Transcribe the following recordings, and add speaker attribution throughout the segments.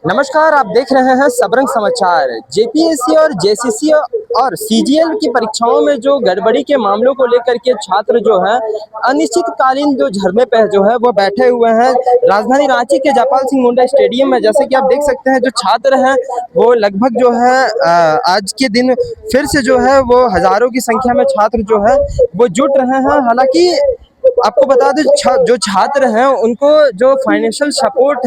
Speaker 1: नमस्कार, आप देख रहे हैं सबरंग समाचार। जेपीएससी और जेसीसी और सीजीएल की परीक्षाओं में जो गड़बड़ी के मामलों को लेकर के छात्र जो है अनिश्चितकालीन जो धरने पे जो है वो बैठे हुए हैं राजधानी रांची के जयपाल सिंह मुंडा स्टेडियम में। जैसे कि आप देख सकते हैं जो छात्र हैं वो लगभग जो है आज के दिन फिर से जो है वो हजारों की संख्या में छात्र जो है वो जुट रहे हैं। हालांकि आपको बता दें जो छात्र हैं उनको जो फाइनेंशियल सपोर्ट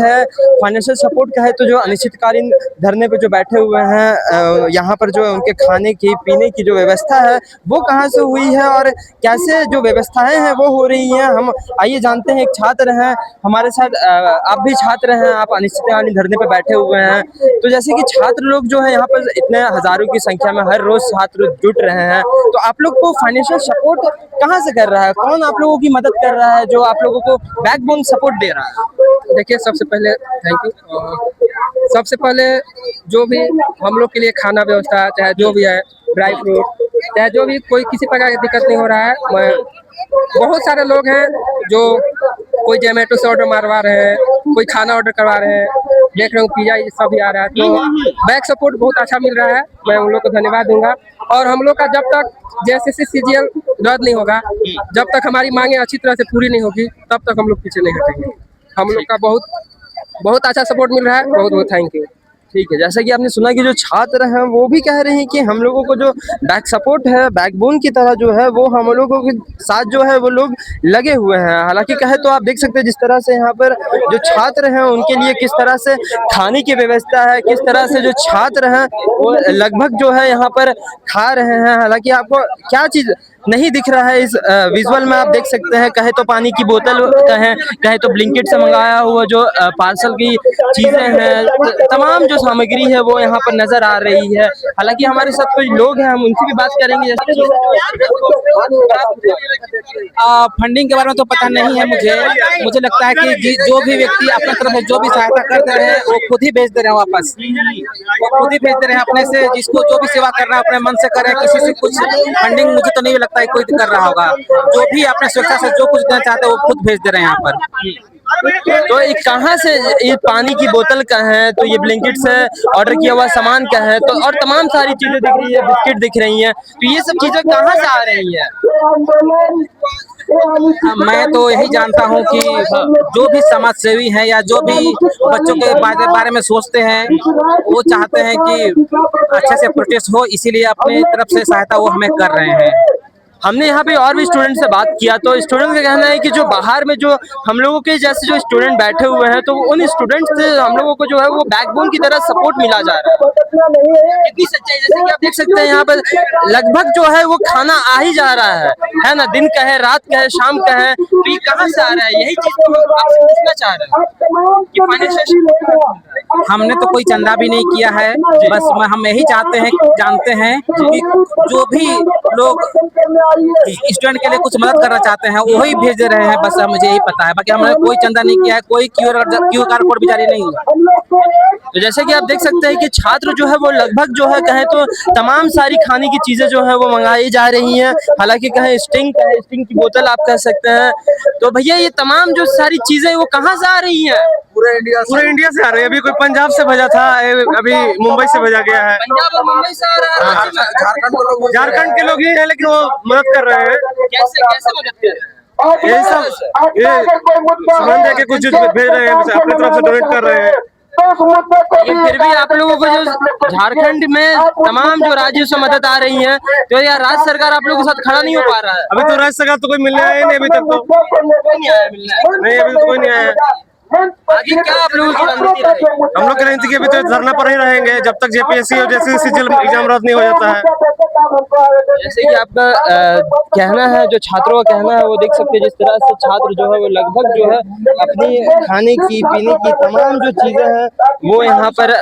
Speaker 1: का है, तो जो अनिश्चितकालीन धरने पे जो बैठे हुए हैं यहाँ पर जो उनके खाने की पीने की जो व्यवस्था है वो कहाँ से हुई है और कैसे जो व्यवस्थाएं हैं वो हो रही हैं, हम आइए जानते हैं। एक छात्र हैं हमारे साथ, आप भी छात्र हैं, आप अनिश्चितकालीन धरने पे बैठे हुए हैं। तो जैसे कि छात्र लोग जो है यहाँ पर इतने हजारों की संख्या में हर रोज छात्र जुट रहे हैं, तो आप लोग को फाइनेंशियल सपोर्ट कहाँ से कर रहा है, कौन आप लोगों की मदद कर रहा है जो आप लोगों को बैकबोन सपोर्ट दे रहा है?
Speaker 2: देखिए, सबसे पहले थैंक यू। सबसे पहले जो भी हम लोग के लिए खाना व्यवस्था, चाहे जो भी है, ड्राई फ्रूट, चाहे जो भी, कोई किसी प्रकार की दिक्कत नहीं हो रहा है। बहुत सारे लोग हैं जो कोई जोमेटो से ऑर्डर मारवा रहे हैं, कोई खाना ऑर्डर करवा रहे हैं, देख रहे हूँ पिज्जा ये सब भी आ रहा है, तो बैक सपोर्ट बहुत अच्छा मिल रहा है। मैं उन लोग को धन्यवाद दूंगा। और हम लोग का जब तक जेसीसी सीजीएल रद्द नहीं होगा, जब तक हमारी मांगे अच्छी तरह से पूरी नहीं होगी, तब तक हम लोग पीछे नहीं हटेंगे। हम लोग का बहुत बहुत अच्छा सपोर्ट मिल रहा है। बहुत बहुत थैंक यू।
Speaker 1: ठीक है, जैसा कि आपने सुना कि जो छात्र हैं वो भी कह रहे हैं कि हम लोगों को जो बैक सपोर्ट है, बैकबोन की तरह जो है वो हम लोगों के साथ जो है वो लोग लगे हुए हैं। हालांकि कहे तो आप देख सकते हैं जिस तरह से यहाँ पर जो छात्र हैं उनके लिए किस तरह से खाने की व्यवस्था है, किस तरह से जो छात्र हैं वो लगभग जो है यहाँ पर खा रहे हैं। हालांकि आपको क्या चीज़ नहीं दिख रहा है इस विजुअल में, आप देख सकते हैं, कहे तो पानी की बोतल कहे तो ब्लिंकिट से मंगाया हुआ जो पार्सल की चीजें हैं, तमाम जो सामग्री है वो यहाँ पर नजर आ रही है। हालांकि हमारे साथ कुछ लोग हैं, हम उनसे भी बात करेंगे।
Speaker 3: फंडिंग के बारे में तो पता नहीं है मुझे लगता है कि जो भी व्यक्ति अपने तरफ से जो भी सहायता कर दे रहे हैं वो खुद ही भेज दे रहे हैं वापस, वो खुद ही भेज दे रहे हैं अपने से। जिसको जो भी सेवा करना है अपने मन से करे, किसी से कुछ फंडिंग मुझे तो नहीं लगता है कोई कर रहा होगा। जो भी अपने स्वेच्छा से जो कुछ देना चाहते हैं वो खुद भेज दे रहे हैं यहाँ पर।
Speaker 1: तो ये कहाँ से, ये पानी की बोतल का है, तो ये ब्लिंकिट से ऑर्डर किया हुआ सामान का है, तो और तमाम सारी चीजें दिख रही है, बिस्किट दिख रही हैं, तो ये सब चीजें कहाँ से आ रही है?
Speaker 3: मैं तो यही जानता हूँ कि जो भी समाज सेवी हैं या जो भी बच्चों के बारे में सोचते हैं, वो चाहते हैं कि अच्छे से प्रोटेस्ट हो, इसीलिए अपनी तरफ से सहायता वो हमें कर रहे हैं।
Speaker 1: हमने यहाँ पे और भी स्टूडेंट से बात किया, तो स्टूडेंट का कहना है कि जो बाहर में जो हम लोगों के जैसे जो स्टूडेंट बैठे हुए हैं, तो उन स्टूडेंट से हम लोगों को जो है वो बैकबोन की तरह सपोर्ट मिला जा रहा है। इतनी सच्चाई, जैसे कि आप देख सकते हैं यहाँ पर लगभग जो है वो खाना आ ही जा रहा है ना, दिन का है, रात का है, शाम का है, तो ये कहाँ से आ रहा है? यही चीज तो हम आपसे पूछना चाह रहे हैं कि फाइनेंशियल
Speaker 3: हमने तो कोई चंदा भी नहीं किया है, बस हम यही जानते हैं कि जो भी लोग स्टूडेंट के लिए कुछ मदद करना चाहते हैं वही भेज दे रहे हैं, बस मुझे यही पता है। बाकी हमने कोई चंदा नहीं किया है, कोई क्यूआर कोड भी जारी नहीं हुआ।
Speaker 1: तो जैसे कि आप देख सकते हैं कि छात्र जो है वो लगभग जो है कहें तो तमाम सारी खाने की चीजें जो है वो मंगाई जा रही हैं। हालांकि कहें स्टिंग की बोतल आप कह सकते हैं, तो भैया ये तमाम जो सारी चीजें वो कहाँ से आ रही हैं?
Speaker 4: पूरे इंडिया से आ रहे हैं। अभी कोई पंजाब से भेजा था, अभी मुंबई से भेजा गया है।
Speaker 1: पंजाब और मुंबई से आ रहा है।
Speaker 4: झारखंड के लोग ही हैं, लेकिन वो मदद कर रहे हैं।
Speaker 1: कैसे कैसे मदद कर रहे हैं?
Speaker 4: यही सब ये सामान दे के कुछ भेज रहे हैं, अपनी तरफ से डोनेट कर रहे हैं।
Speaker 1: लेकिन फिर भी आप लोगों को जो झारखंड में तमाम जो राज्यों से मदद आ रही है, तो यार राज्य सरकार आप लोगों के साथ खड़ा नहीं हो पा रहा है।
Speaker 4: अभी तो राज्य सरकार तो कोई मिलने आया नहीं, अभी तक तो नहीं, अभी तो कोई नहीं आया।
Speaker 1: आगे क्या आप लोगों की रणनीति रहेगी?
Speaker 4: हम लोग की रणनीति की अभी तो धरना पर ही रहेंगे जब तक जेपीएससी और जेसीसी सीजीएल एग्जाम रद्द नहीं हो जाता है।
Speaker 1: जैसे कि आपका कहना है, जो छात्रों का कहना है, वो देख सकते हैं जिस तरह से छात्र जो है वो लगभग जो है अपनी खाने की पीने की तमाम जो चीजें हैं वो यहाँ पर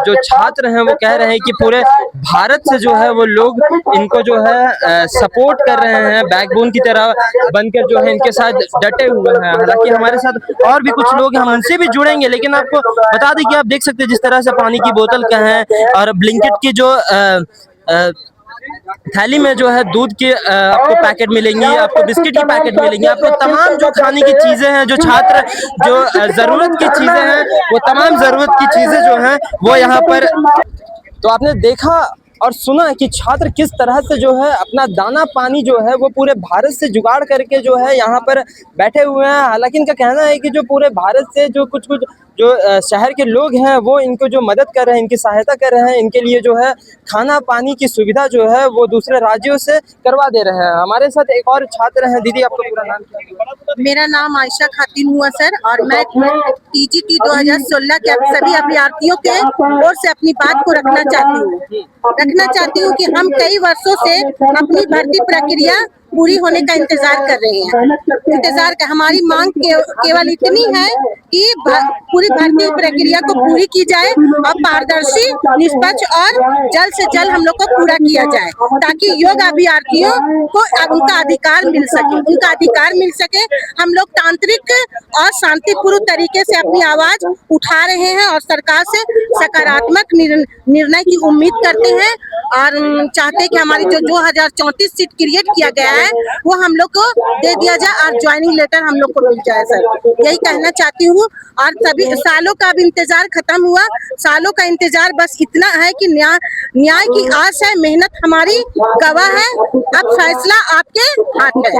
Speaker 1: जो छात्र हैं वो कह रहे हैं कि पूरे भारत से जो है वो लोग इनको जो है सपोर्ट कर रहे हैं, बैकबोन की तरह बनकर जो है इनके साथ डटे हुए हैं। हालांकि हमारे साथ और भी कुछ लोग, हम उनसे भी जुड़ेंगे, लेकिन आपको बता दें कि आप देख सकते हैं जिस तरह से पानी की बोतल का है और ब्लिंकिट की जो थैली में जो है दूध के आपको पैकेट मिलेंगी, आपको बिस्किट की पैकेट मिलेंगी, आपको तमाम जो खाने की चीज़ें हैं, जो छात्र जो ज़रूरत की चीज़ें हैं, वो तमाम ज़रूरत की चीज़ें जो हैं वो यहाँ पर। तो आपने देखा और सुना कि छात्र किस तरह से जो है अपना दाना पानी जो है वो पूरे भारत से जुगाड़ करके जो है यहाँ पर बैठे हुए हैं। हालांकि इनका कहना है कि जो पूरे भारत से जो कुछ कुछ जो शहर के लोग हैं वो इनको जो मदद कर रहे हैं, इनकी सहायता कर रहे हैं, इनके लिए जो है खाना पानी की सुविधा जो है वो दूसरे राज्यों से करवा दे रहे हैं। हमारे साथ एक और छात्र हैं। दीदी, आपका पूरा नाम क्या है?
Speaker 5: मेरा नाम आयशा खातिन हुआ सर, और मैं टीजीटी 2016 के सभी अभ्यर्थियों के ओर से अपनी बात को रखना चाहती हूँ कि हम कई वर्षों से अपनी भर्ती प्रक्रिया पूरी होने का इंतजार कर रहे हैं। हमारी मांग केवल इतनी है कि पूरी भर्ती प्रक्रिया को पूरी की जाए और पारदर्शी, निष्पक्ष और जल्द से जल्द हम लोग को पूरा किया जाए, ताकि योग्य अभ्यर्थियों को उनका अधिकार मिल सके। हम लोग तांत्रिक और शांतिपूर्ण तरीके से अपनी आवाज उठा रहे हैं और सरकार से सकारात्मक निर्णय की उम्मीद करते हैं, और चाहते हैं कि हमारी जो 2034 सीट क्रिएट किया गया है वो हम लोग को दे दिया जाए और ज्वाइनिंग लेटर हम लोग को मिल जाए सर। यही कहना चाहती हूँ। और सभी सालों का अब इंतजार खत्म हुआ, सालों का इंतजार बस इतना है कि न्याय की आस है, मेहनत हमारी गवाह है, अब फैसला आपके हाथ है।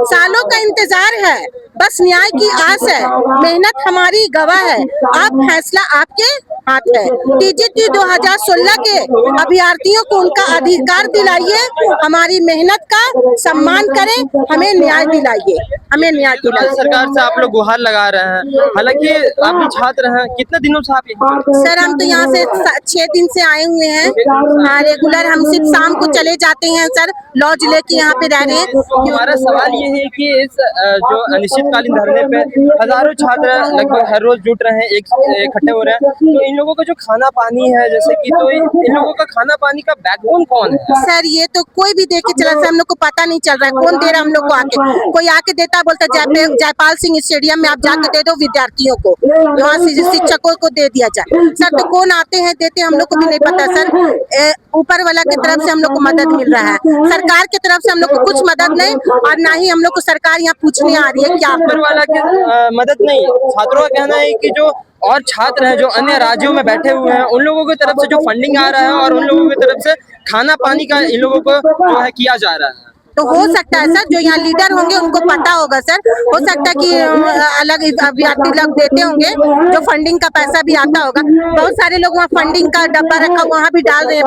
Speaker 5: सालों का इंतजार है, बस न्याय की आस है, मेहनत हमारी गवाह है, अब फैसला आपके हाथ है। टीजीटी 2016 के अभ्यर्थियों को उनका अधिकार दिलाइए, हमारी मेहनत का सम्मान करें, हमें न्याय दिलाइए।
Speaker 1: सरकार से आप लोग गुहार लगा रहे हैं। हालांकि आप भी छात्र हैं, कितने दिनों से आप यहाँ पर?
Speaker 5: सर हम तो यहाँ से 6 दिन से आए हुए हैं। हाँ, रेगुलर हम सिर्फ शाम को चले जाते हैं सर, लॉज लेके यहाँ पे रह रहे हैं।
Speaker 1: हमारा सवाल ये है कि इस जो अनिश्चितकालीन धरने पे हजारों छात्र लगभग हर रोज जुट रहे हैं, इकट्ठे हो रहे हैं, तो इन लोगों का जो खाना पानी है जैसे कि, तो इन लोगों का खाना पानी का बैकबोन कौन है?
Speaker 5: सर ये तो कोई भी दे के चला, सर हम लोग को पता नहीं चल रहा है कौन दे रहा है हम लोग को आके। कोई आके देता, बोलता जयपाल सिंह स्टेडियम में आप जाके दे दो विद्यार्थियों को, वहाँ से शिक्षकों को दे दिया जाए। सर तो कौन आते हैं देते, हम लोग को भी नहीं पता सर। ऊपर वाला की तरफ से हम लोग को मदद मिल रहा है, सरकार की तरफ से हम लोग को कुछ मदद नहीं, और ना ही हम लोग को सरकार यहाँ पूछने आ रही है क्या
Speaker 1: ऊपर वाला की मदद नहीं। छात्रों का कहना है कि जो और छात्र हैं जो अन्य राज्यों में बैठे हुए हैं, उन लोगों की तरफ से जो फंडिंग आ रहा है और उन लोगों की तरफ से खाना पानी का इन लोगों को जो है किया जा रहा है।
Speaker 5: तो हो सकता है सर जो यहाँ लीडर होंगे उनको पता होगा सर, हो सकता है कि अलग अभ्यर्थी लोग देते होंगे, जो फंडिंग का पैसा भी आता होगा। बहुत सारे लोग वहाँ फंडिंग का डब्बा रखा, वहाँ भी डाल रहे हैं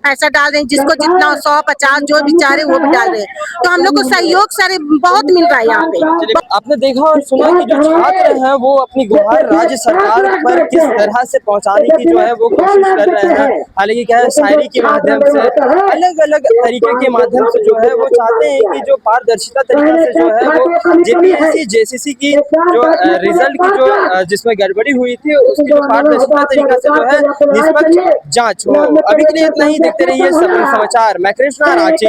Speaker 5: पैसा डाल रहे हैं, जिसको जितना 100-50 जो भी चाह रहे वो भी डाल रहे हैं। तो हम लोग को सहयोग सारे बहुत मिल रहा है यहाँ पे।
Speaker 1: आपने देखा और सुना कि जो छात्र हैं वो अपनी गुहार राज्य सरकार पर किस तरह से पहुंचाने की जो है वो कोशिश कर रहे हैं। हालांकि क्या है, शायरी के माध्यम से, अलग अलग तरीके के माध्यम से जो है वो चाहते हैं कि जो पारदर्शिता तरीके से जो है वो जेपीएससी जेसीसी की जो रिजल्ट की जो जिसमें गड़बड़ी हुई थी उसकी जो पारदर्शिता तरीके से जो है निष्पक्ष जांच हो। अभी के लिए इतना ही, देखते रहिए सबरंग समाचार। मैं कृष्णा, रांची।